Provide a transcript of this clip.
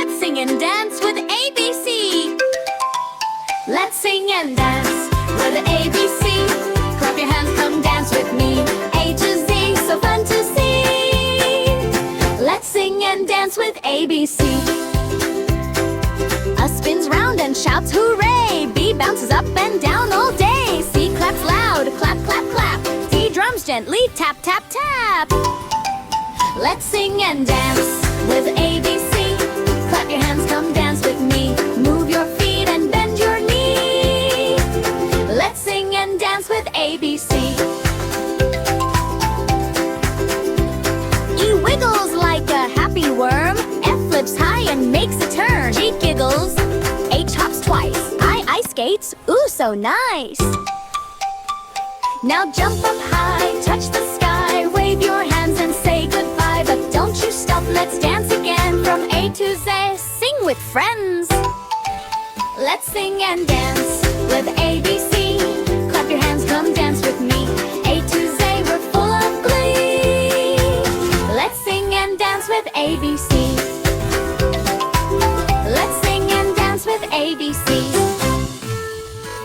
Let's sing and dance with ABC. Let's sing and dance with ABC. Clap your hands, come dance with me. A to Z, so fun to see. Let's sing and dance with ABC. A spins round and shouts hooray. B bounces up and down all day. C claps loud, clap, clap, clap. D drums gently, tap, tap, tap. Let's sing and dance with ABC. Clap your hands, come dance with me. Move your feet and bend your knee. Let's sing and dance with ABC. E wiggles like a happy worm. F flips high and makes a turn. G giggles. H hops twice. I ice skates. Ooh, so nice. Now jump up high, touch the sky. Wave your hands and say goodbye. But don't you stop, let's dance again. From A to Z, sing with friends. Let's sing and dance with ABC. Clap your hands, come dance with me.